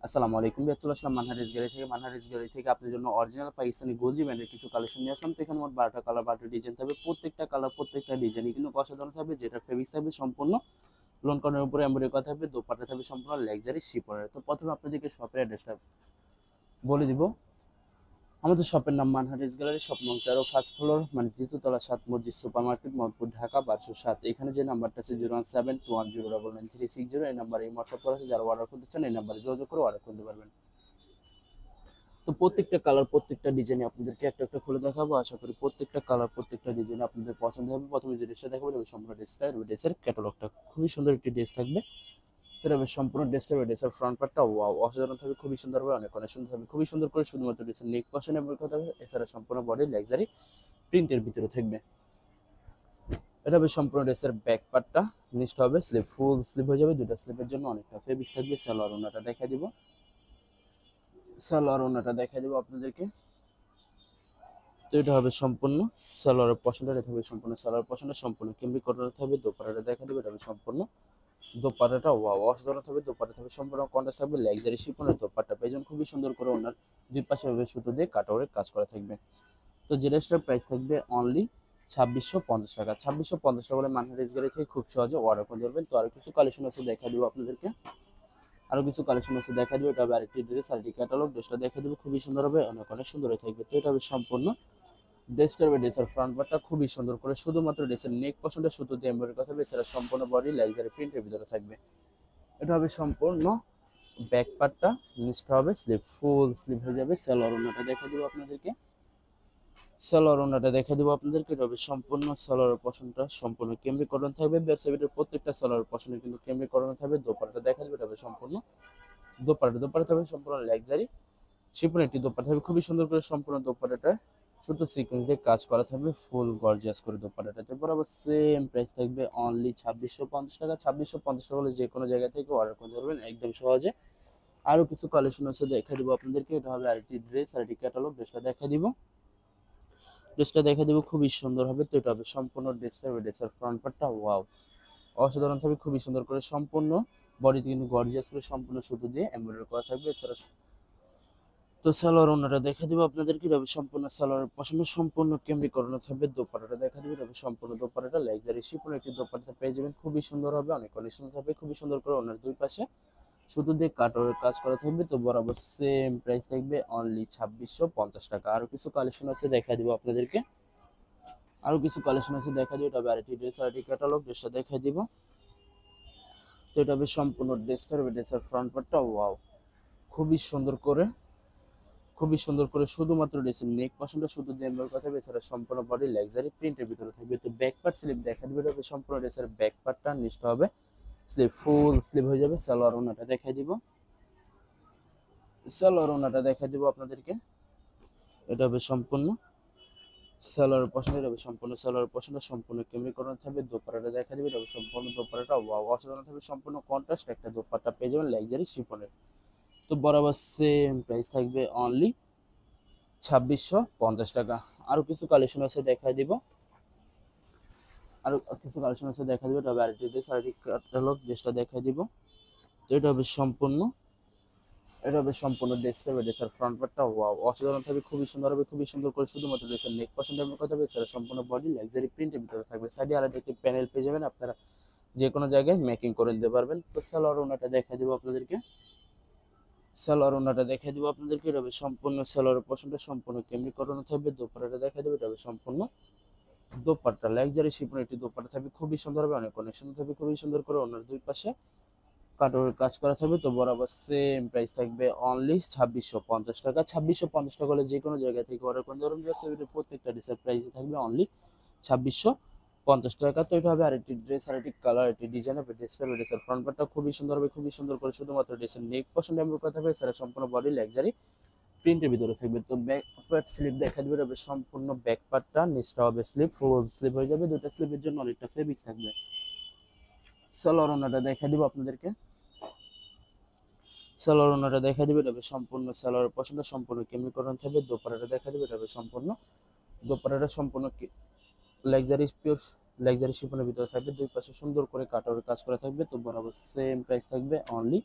আসসালামু আলাইকুম ভাইয়া, চলে আসলাম মানহারিস গ্যালারি থেকে আপনার জন্য অরিজিনাল পাকিস্তানি গোলজি ব্র্যান্ডের কিছু কালেকশন নিয়ে আসলাম। তো এখানে মোট 12টা কালার 12টা ডিজাইন থাকবে। প্রত্যেকটা কালার প্রত্যেকটা ডিজাইনই কিন্তু অসাধারণ থাকবে। যেটা ফেব্রিক্স থাকবে সম্পূর্ণ লোন কর্নের উপরে এমব্রয়ডারি করা থাকবে। দোপাট্টা থাকবে সম্পূর্ণ লাক্সারি শিফনের। তো প্রথমে আপনাদেরকে শপের অ্যাড্রেসটা বলে দিব। আমাদের শপের নাম মানহারিস গ্যালারি, শপ নং 13, ফার্স্ট ফ্লোর, মানে দ্বিতীয় তলা, 7 মসজিদ সুপার মার্কেট, মোহাম্মদপুর, ঢাকা 1207। এখানে যে নাম্বারটা আছে 01721099360, এই নাম্বারে হোয়াটসঅ্যাপ করা আছে। যারা অর্ডার করতে চান এই নাম্বারে যোগাযোগ করে অর্ডার করতে পারবেন। তো প্রত্যেকটা কালার প্রত্যেকটা ডিজাইনে আপনাদেরকে একটা একটা খুলে দেখাবো। আশা করি প্রত্যেকটা কালার প্রত্যেকটা ডিজাইন আপনাদের পছন্দ হবে। প্রথমে যে ড্রেসটা দেখাবো এটা সম্পূর্ণ ড্রেসটা, ড্রেসের ক্যাটালগটা খুবই সুন্দর একটি ড্রেস থাকবে। তো এটা সম্পূর্ণ ড্রেসটা, ড্রেসের ফ্রন্ট পার্টটা ওয়াও অসাধারণ থাকবে, খুবই সুন্দর হবে, অনেক অনেক সুন্দর হবে, খুবই সুন্দর করে শুধুমাত্র ড্রেসের নেক পশনে কথা হবে। এছাড়া সম্পূর্ণ বডি লাক্সারি প্রিন্টের ভিতরে থাকবে। এটা হবে সম্পূর্ণ ড্রেসের ব্যাক পার্টটা, নিচটা হবে স্লিভ, ফুল স্লিভ হয়ে যাবে। দুটো স্লিভের জন্য অনেকটা ফেব্রিক্স থাকবে। সালোয়ার ওনাটা দেখা দিব, সালোয়ার ওনাটা দেখা দিব আপনাদেরকে। তো এটা হবে সম্পূর্ণ সালোয়ারের পশনটা, এটা হবে সম্পূর্ণ সালোয়ার পশনটা, সম্পূর্ণ কেমব্রিক কটন হবে। দোপাট্টাটা দেখা দেবে, এটা হবে সম্পূর্ণ দোপাট্টাটা ওয়াও অসাধারণ হবে। দোপাট্টা থাকবে সম্পূর্ণ কন্ট্রাস্ট থাকবে লাক্সারি শিফনের দোপাট্টা পেয়ে যাবেন খুবই সুন্দর করে। ওনার দুই পাশে ভাবে সুতো দিয়ে কাটওয়ার্কের কাজ করা থাকবে। তো যে ড্রেসটার প্রাইস থাকবে অনলি 2650 টাকা। 2650 টাকা বলে মানহারিস গ্যালারি থেকে খুব সহজে অর্ডার করে ধরবেন। তো আরো কিছু কালেকশন আছে দেখা দিব আপনাদেরকে, আরো কিছু কালেকশন আছে দেখা দিব। এটা হবে আরেকটি ড্রেস, আরেকটি ক্যাটালগ। ড্রেসটা দেখা দিব খুবই সুন্দর হবে, অনেক অনেক সুন্দর থাকবে। তো এটা হবে সম্পূর্ণ ড্রেসটার বা ড্রেসের ফ্রন্ট পার্টটা খুবই সুন্দর করে শুধুমাত্র ড্রেসের নেক পশনটা সুতো দিয়ে এমব্রয়ডারি কথা হবে। এছাড়া সম্পূর্ণ বডি লাক্সারি প্রিন্টের ভিতরে থাকবে। এটা হবে সম্পূর্ণ ব্যাক পার্টটা, নিচটা হবে স্লিভ, ফুল স্লিভ হয়ে যাবে। সালোয়ার ওনাটা দেখা দিব আপনাদেরকে, সালোয়ার ওনাটা দেখা দিব আপনাদেরকে। এটা হবে সম্পূর্ণ সালোয়ার পশনটা সম্পূর্ণ কেমব্রিক কটন থাকবে। বেডশিটের প্রত্যেকটা সালোয়ার পশনে কিন্তু কেমব্রিক কটন থাকবে। দোপাট্টা দেখা দিব, এটা হবে সম্পূর্ণ দোপাট্টা থাকবে সম্পূর্ণ লাক্সারি শিফন একটি দোপাট্টা থাকবে খুবই সুন্দর করে। সম্পূর্ণ দোপাট্টাটা সুতো সিকোয়েন্স দিয়ে কাজ করা থাকবে, ফুল গর্জিয়াস করে দোপাট্টাটাতে। বরাবর সেম প্রাইস থাকবে অনলি 2650 টাকা। 2650 টাকা হলে যে কোনো জায়গা থেকে অর্ডার করতে পারবেন একদম সহজে। আরো কিছু কালেকশন আছে দেখা দিব আপনাদেরকে। এটা হবে আরেকটি ড্রেস, আরেকটি ক্যাটালগ। ড্রেসটা দেখা দিব খুবই সুন্দর হবে। তো এটা হবে সম্পূর্ণ ড্রেসের ফ্রন্ট পার্টটা ওয়াও অসাধারণ থাকবে, খুবই সুন্দর করে। সম্পূর্ণ বডিতে কিন্তু গর্জিয়াস করে সম্পূর্ণ সুতো দিয়ে এমব্রয়ডারি করা থাকবে। এছাড়া তো সালোয়ার ওনাটা দেখা দিব আপনাদেরকে। এটা হবে সম্পূর্ণ সালোয়ার পছন্দ, সম্পূর্ণ কেমব্রিক করানো থাকবে। দোপাট্টাটা দেখা দিবে, এটা হবে সম্পূর্ণ দোপাট্টাটা লাক্সারি শিফন একটি দোপাট্টা পেয়ে যাবেন খুবই সুন্দর হবে, অনেক অনেক সুন্দর হবে, খুবই সুন্দর করে। ওনার দুই পাশে শুধু দিয়ে কাটওয়ার্কের কাজ করা থাকবে। তো বরাবর সেম প্রাইস থাকবে অনলি 2650 টাকা। আরো কিছু কালেকশন আছে দেখা দিব আপনাদেরকে, আরো কিছু কালেকশন আছে দেখা দিব। এটা হবে আরেকটি ড্রেস, আরেকটি ক্যাটালগ। ড্রেসটা দেখা দিব। তো এটা হবে সম্পূর্ণ ড্রেসের ফ্রন্ট পার্টটা ওয়াও খুবই সুন্দর করে, খুবই সুন্দর করে শুধুমাত্র ড্রেসের নেক পশনটা শুধু দিয়ে এমব্রয়ডারি করা থাকবে। এছাড়া সম্পূর্ণ বডি লাক্সারি প্রিন্টের ভিতরে থাকবে। তো ব্যাক পার্ট স্লিভ দেখা দিবে, এটা হবে সম্পূর্ণ ড্রেসের ব্যাক পার্টটা, নিচটা হবে স্লিভ, ফুল স্লিভ হয়ে যাবে। সালোয়ার ওনাটা দেখা দিব, সালোয়ার ওনাটা দেখা দিব আপনাদেরকে। এটা হবে সম্পূর্ণ সালোয়ার পশন, এটা হবে সম্পূর্ণ সালোয়ার পশনটা সম্পূর্ণ কেমব্রিক করানো থাকবে। দোপাট্টাটা দেখা দিবে, এটা হবে সম্পূর্ণ দোপাট্টাটা ওয়াও অসাধারণ থাকবে, সম্পূর্ণ কন্ট্রাস্ট একটা দোপাট্টা পেয়ে যাবেন লাক্সারি শিফনের। তো বরাবর সেম প্রাইস থাকবে অনলি 2650 টাকা। আরো কিছু কালেকশন আছে দেখা দিব, আরো কিছু কালেকশন আছে দেখা দিব। তবে আরেকটি ড্রেস, আরেকটি ক্যাটালগ। ড্রেসটা দেখা দিব। তো এটা হবে সম্পূর্ণ, এটা হবে সম্পূর্ণ ড্রেসটা, ড্রেসের ফ্রন্ট পার্টটা ওয়াও অসাধারণ থাকবে, খুবই সুন্দর হবে, খুবই সুন্দর করে। শুধুমাত্র ড্রেসের নেক পছন্দ কথা হবে। এছাড়া সম্পূর্ণ বডি লাক্সারি প্রিন্টের ভিতরে থাকবে। সাইডে আলাদা একটি প্যানেল পেয়ে যাবেন, আপনারা যে কোনো জায়গায় মেকিং করে নিতে পারবেন। তো সালোয়ার ওনাটা দেখা দিব আপনাদেরকে, সালোয়ার ওনাটা দেখা দিব আপনাদেরকে। এটা হবে সম্পূর্ণ সালোয়ারের পছন্দ, সম্পূর্ণ কেমব্রিক করানো থাকবে। দোপাট্টাটা দেখা দেবে, এটা হবে সম্পূর্ণ দোপাট্টা লাক্সারি শিফনের একটি দোপাট্টা থাকবে খুবই সুন্দর হবে, অনেক অনেক সুন্দর থাকবে, খুবই সুন্দর করে। ওনার দুই পাশে কাটওয়ার্কের কাজ করা থাকবে। তো বরাবর সেম প্রাইস থাকবে অনলি 2650 টাকা। 2650 টাকা হলে যে কোনো জায়গা থেকে অর্ডার করতে পারবেন। প্রত্যেকটা ড্রেসের প্রাইস থাকবে অনলি 2650 টাকা। তো এটা হবে আরেকটি ড্রেস, আরেকটি কালার, একটি ডিজাইন হবে। ড্রেসের ফ্রন্ট পার্টটা খুবই সুন্দর হবে, খুবই সুন্দর করে। শুধুমাত্র ড্রেসের নেক পছন্দ এমন কথা হবে। এছাড়া সম্পূর্ণ বডি লাক্সারি প্রিন্টের ভিতরে থাকবে। তো ব্যাক পার্ট স্লিপ দেখা দিবে, হবে সম্পূর্ণ ব্যাক পার্টটা, নিচটা হবে স্লিপ, ফুল স্লিপ হয়ে যাবে। দুটো স্লিপের জন্য অনেকটা ফেব্রিক্স থাকবে। সালোয়ার ওনাটা দেখা দিব আপনাদেরকে, সালোয়ার ওনাটা দেখা দিবে। এটা হবে সম্পূর্ণ সালোয়ার পছন্দ, সম্পূর্ণ কেমব্রিক কটন থাকবে। দোপাট্টাটা দেখা দিবে, এটা হবে সম্পূর্ণ দোপাট্টাটা সম্পূর্ণ লাক্সারি পিওর লাক্সারি শিফনের ভিতরে থাকবে। দুই পাশে সুন্দর করে কাটওয়ার্কের কাজ করা থাকবে। তো বরাবর সেম প্রাইস থাকবে অনলি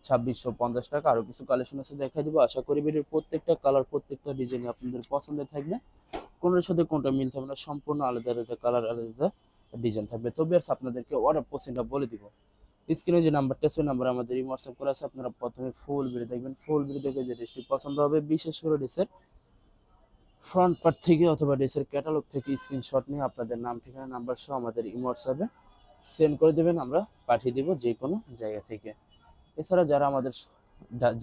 2650 টাকা। আরো কিছু কালেকশন আছে দেখাই দিব। আশা করি ভিডিওর প্রত্যেকটা কালার প্রত্যেকটা ডিজাইন আপনাদের পছন্দের থাকবে, কোনটার সাথে কোনটা মিল থাকবে না, সম্পূর্ণ আলাদা আলাদা কালার আলাদা ডিজাইন থাকবে। তো বেশ আপনাদেরকে অর্ডার পছন্দটা বলে দিব। স্ক্রিনে যে নাম্বারটা আছে ওই নাম্বার আমাদের হোয়াটসঅ্যাপ করা আছে। আপনারা প্রথমে ফুল ভিডিও দেখবেন, ফুল ভিডিও দেখে যে ড্রেসটি পছন্দ হবে, বিশেষ করে ড্রেসের ফ্রন্ট পার্ট থেকে অথবা ড্রেসের ক্যাটালগ থেকে স্ক্রিনশট নিয়ে আপনাদের নাম ঠিকানা নাম্বার সহ আমাদের হোয়াটসঅ্যাপে সেন্ড করে দেবেন, আমরা পাঠিয়ে দেব যে কোনো জায়গা থেকে। এছাড়া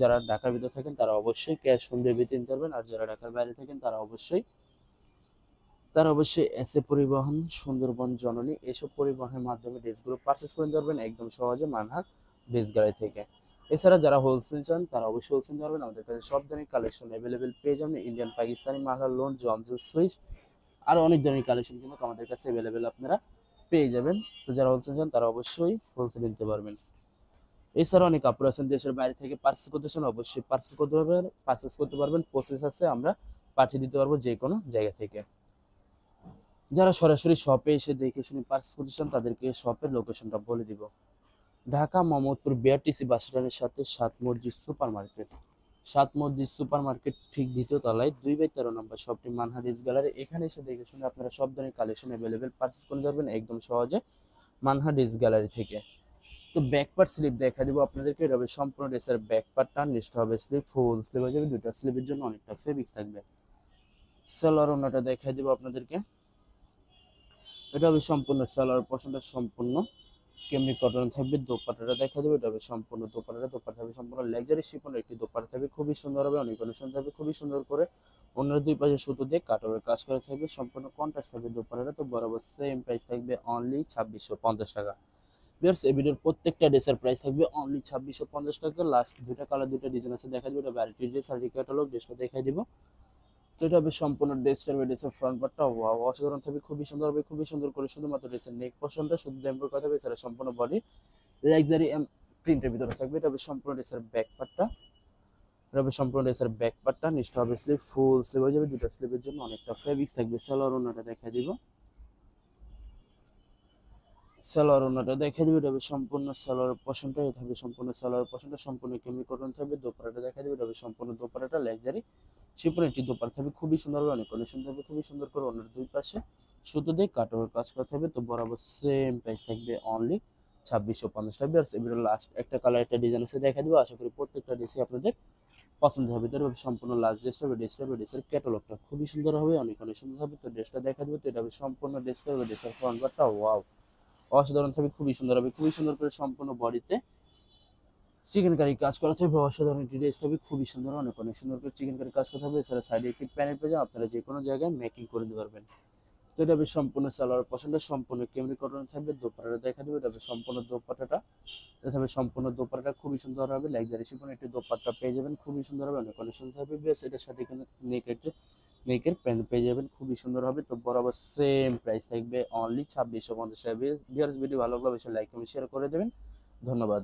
যারা ঢাকার ভিতরে থাকেন তারা অবশ্যই ক্যাশ অন ডেলিভারিতে নিতে পারবেন, আর যারা ঢাকার বাইরে থাকেন তারা অবশ্যই এসএ পরিবহন, সুন্দরবন, জননী এসব পরিবহনের মাধ্যমে ড্রেসগুলো পারচেস করে নিতে পারবেন একদম সহজে মানহা ড্রেস গ্যালারি থেকে। এছাড়া যারা হোলসেল চান তারা অবশ্যই হোলসেল নিতে পারবেন, আমাদের কাছে সব ধরনের কালেকশন অ্যাভেলেবেল পেয়ে যাবেন। ইন্ডিয়ান, পাকিস্তানি, মালহা, লোন, জমজু, সুইচ আরও অনেক ধরনের কালেকশন কিন্তু আমাদের কাছে অ্যাভেলেবেল আপনারা পেয়ে যাবেন। তো যারা হোলসেল চান তারা অবশ্যই হোলসেল নিতে পারবেন। এছাড়া অনেক কাপড় আছেন দেশের বাইরে থেকে পারচেস করতে চান, অবশ্যই পারচেস করতে পারবেন। প্রসেস আছে, আমরা পাঠিয়ে দিতে পারবো যে কোনো জায়গা থেকে। যারা সরাসরি শপে এসে দেখে শুনে পারচেস করতে চান তাদেরকে শপের লোকেশনটা বলে দিব। ঢাকা মোহাম্মদপুর বিআরটিসি বাস স্ট্যান্ডের সাথে সাত মসজিদ সুপার মার্কেট ঠিক দ্বিতীয় তলায় 2/13 নম্বর শপটি মানহা ড্রেস গ্যালারি। এখানে এসে দেখে শুনে আপনারা সব ধরনের কালেকশন অ্যাভেলেবেল পারচেস করে পারবেন একদম সহজে মানহা ড্রেস গ্যালারি থেকে। তো ব্যাকপার্ট স্লিপ দেখা দিব আপনাদেরকে। এটা হবে সম্পূর্ণ ড্রেসের ব্যাকপার্টটা, নিচে হবে স্লিপ, ফুল স্লিপ হয়ে যাবে, দুটো স্লিপের জন্য অনেকটা ফেব্রিক্স থাকবে। সালোয়ার ওড়নাটা দেখাই দিব আপনাদেরকে। এটা হবে সম্পূর্ণ সালোয়ার পোর্শনটা সম্পূর্ণ কেমনি কটন থাকবে। দোপাট্টাটা দেখা দেবে, এটা হবে সম্পূর্ণ দোপাট্টা থাকবে সম্পূর্ণ লাক্সারি শিফনের একটি দোপাট্টা থাকবে, খুবই সুন্দর হবে, অনেক কালেকশন থাকবে, খুবই সুন্দর করে অন্যের দুই পাশে সুতো দিয়ে কাটওয়ার্কের কাজ করা থাকবে, সম্পূর্ণ কন্ট্রাস্ট থাকবে দোপাট্টাটা। তো বরাবর সেম প্রাইস থাকবে অনলি 2650 টাকা। ভিউয়ার্স এই ভিডিওর প্রত্যেকটা ড্রেসের প্রাইস থাকবে অনলি 2650 টাকা। লাস্ট দুইটা কালার দুইটা ডিজাইন আছে দেখা দিবে, এটা ভ্যারাইটি ড্রেস আর ক্যাটালগ ড্রেসটা দেখাই দিব। তো এটা হবে সম্পূর্ণ ড্রেসের ফ্রন্ট পার্টটা ওয়াও অসাধারণ থাকবে, খুবই সুন্দর হবে, খুবই সুন্দর করে শুধুমাত্র ড্রেসের নেক পোর্শনটা শুধু এমব্রয়ডারি করা থাকবে, এছাড়া সম্পূর্ণ বডি লাক্সারি প্রিন্টের ভিতরে থাকবে। এটা হবে সম্পূর্ণ ড্রেসের ব্যাক পার্টটা, নিচটা হবে স্লিভ, ফুল স্লিভ হয়ে যাবে, দুটো স্লিভের জন্য অনেকটা ফেব্রিক্স থাকবে। সালোয়ার ওড়নাটা দেখা দিবে, এটা হবে সম্পূর্ণ সালোয়ার পোর্শনটা, এটা হবে সম্পূর্ণ সালোয়ার পোর্শনটা সম্পূর্ণ কেমি কটন থাকবে। দোপাট্টাটা দেখা দিবে, এটা হবে সম্পূর্ণ দোপাট্টাটা লাক্সারি শিফনের একটি দোপাট্টা থাকবে, খুবই সুন্দর হবে, অনেক কালেকশন থাকবে, খুবই সুন্দর করে অন্যের দুই পাশে সুতো দিয়ে কাটওয়ার্ক কাজ করা থাকবে। তো বরাবর সেম প্রাইস থাকবে অনলি 2650 টাকা। এবার লাস্ট একটা কালার একটা ডিজাইন আছে দেখা দিব, আশা করি প্রত্যেকটা ড্রেসই আপনাদের পছন্দ হবে। তো সম্পূর্ণ লাস্ট ড্রেসের ক্যাটালগটা খুবই সুন্দর হবে, অনেক সুন্দর হবে। তো ড্রেসটা দেখা দিব, তো এটা হবে সম্পূর্ণ ড্রেসের ফ্রন্ট পার্টটা ওয়াও অসাধারণ থাকবে, খুবই সুন্দর হবে, খুবই সুন্দর করে সম্পূর্ণ বডিতে চিকেন কারি কাজ করা থাকবে, অসাধারণ একটি ড্রেস থাকবে, খুবই সুন্দর, অনেক সুন্দর করে চিকেন কারি কাজ করা থাকবে। এছাড়া সাইডে একটি প্যানেল পেয়ে যান, আপনারা যে কোনো জায়গায় মেকিং করে দিতে পারবেন। তো এটা হবে সম্পূর্ণ সালোয়ার পছন্দ, সম্পূর্ণ কেমনি কটন থাকবে। দোপাট্টাটা দেখা দেবে, এটা হবে সম্পূর্ণ দোপাট্টাটা, এটা হবে সম্পূর্ণ দোপাট্টাটা খুবই সুন্দর হবে, লাক্সারি শিফন একটি দোপাট্টা পেয়ে যাবেন, খুবই সুন্দর হবে, অনেক সুন্দর হবে। বেশ এটার সাথে কিন্তু নেকের প্যান্ট পেয়ে যাবেন, খুবই সুন্দর হবে। তো বরাবর সেম প্রাইস থাকবে অনলি 2650 টাকা। ভিডিও ভালো লাগলে অবশ্যই লাইক এবং শেয়ার করে দেবেন। ধন্যবাদ।